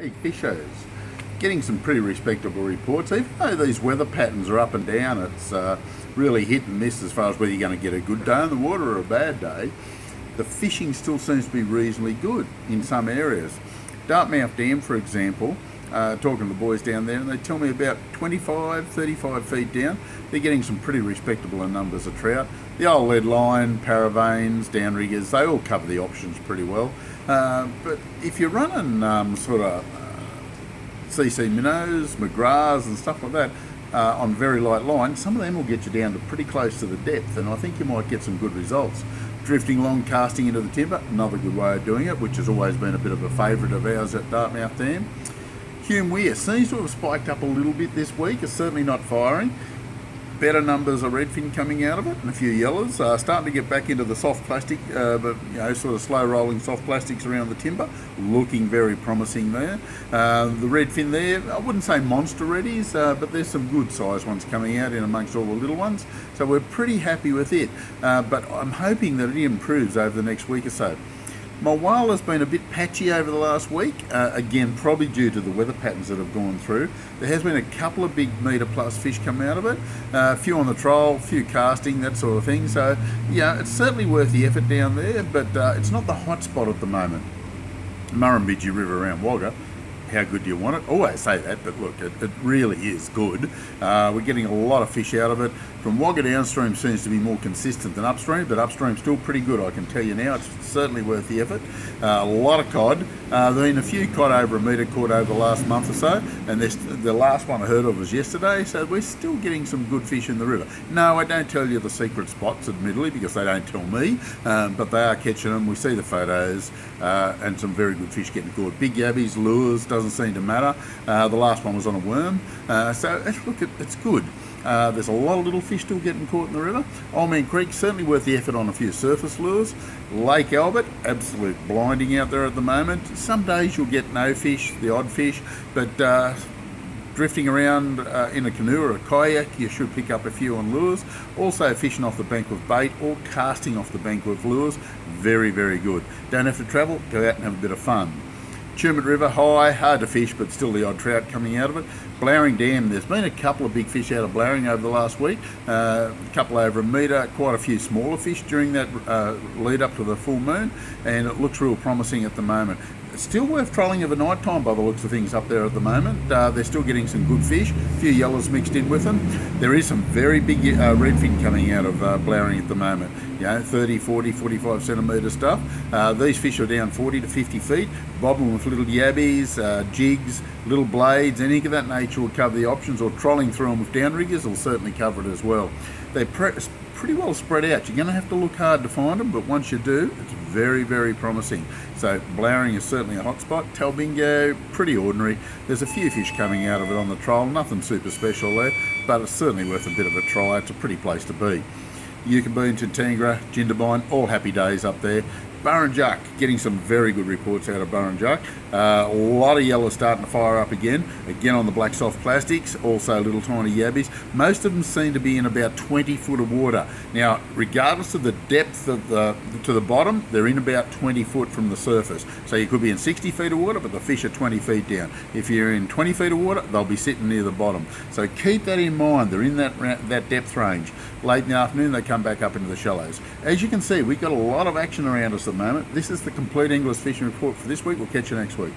Hey fishers, getting some pretty respectable reports. Even though these weather patterns are up and down, it's really hit and miss as far as whether you're going to get a good day in the water or a bad day. The fishing still seems to be reasonably good in some areas. Dartmouth Dam, for example, talking to the boys down there, and they tell me about 25, 35 feet down, they're getting some pretty respectable numbers of trout. The old lead line, paravanes, downriggers, they all cover the options pretty well. But if you're running sort of CC minnows, McGraths and stuff like that on very light line, some of them will get you down to pretty close to the depth, and I think you might get some good results. Drifting along, casting into the timber, another good way of doing it, which has always been a bit of a favourite of ours at Dartmouth Dam. Hume Weir seems to have spiked up a little bit this week. It's certainly not firing. Better numbers of redfin coming out of it, and a few yellows. Starting to get back into the soft plastic, but sort of slow rolling soft plastics around the timber. Looking very promising there. The redfin there, I wouldn't say monster reddies, but there's some good sized ones coming out in amongst all the little ones. So we're pretty happy with it. But I'm hoping that it improves over the next week or so. My whale has been a bit patchy over the last week, again probably due to the weather patterns that have gone through. There has been a couple of big metre plus fish come out of it, a few on the troll, a few casting, that sort of thing. So yeah, it's certainly worth the effort down there, but it's not the hot spot at the moment. Murrumbidgee River around Wagga, how good do you want it? Always say that, but look, it really is good. We're getting a lot of fish out of it. From Wagga downstream seems to be more consistent than upstream, but upstream's still pretty good, I can tell you now. It's certainly worth the effort. A lot of cod. There have been a few cod over a metre caught over the last month or so, and the last one I heard of was yesterday, so we're still getting some good fish in the river. No, I don't tell you the secret spots, admittedly, because they don't tell me, but they are catching them. We see the photos, and some very good fish getting caught. Big yabbies, lures, doesn't seem to matter. The last one was on a worm, so look, it's good. There's a lot of little fish still getting caught in the river. Old Man Creek, certainly worth the effort on a few surface lures. Lake Albert, absolute blinding out there at the moment. Some days you'll get no fish, the odd fish, but drifting around in a canoe or a kayak, you should pick up a few on lures. Also fishing off the bank with bait or casting off the bank with lures, very, very good. Don't have to travel, go out and have a bit of fun. Tumut River, high, hard to fish, but still the odd trout coming out of it. Blowering Dam, there's been a couple of big fish out of Blowering over the last week, a couple over a metre, quite a few smaller fish during that lead up to the full moon, and it looks real promising at the moment. It's still worth trolling of a night time by the looks of things up there at the moment. They're still getting some good fish, a few yellows mixed in with them. There is some very big redfin coming out of Blowering at the moment. 30, 40, 45 centimetre stuff. These fish are down 40 to 50 feet, bobbing with little yabbies, jigs, little blades, anything of that nature will cover the options, or trolling through them with downriggers will certainly cover it as well. They're pretty well spread out. You're going to have to look hard to find them, but once you do, it's very, very promising. So Blowering is certainly a hot spot. Talbingo, pretty ordinary. There's a few fish coming out of it on the troll, nothing super special there, but it's certainly worth a bit of a try. It's a pretty place to be. Yucambine, Tantangra, Jindabyne, all happy days up there. Burrinjuck, getting some very good reports out of Burrinjuck. A lot of yellow starting to fire up again on the black soft plastics, also little tiny yabbies. Most of them seem to be in about 20 foot of water. Now, regardless of the depth of to the bottom, they're in about 20 foot from the surface. So you could be in 60 feet of water, but the fish are 20 feet down. If you're in 20 feet of water, they'll be sitting near the bottom. So keep that in mind. They're in that depth range. Late in the afternoon, they come back up into the shallows. As you can see, we've got a lot of action around us at the moment. This is the Compleat English Fishing Report for this week. We'll catch you next week.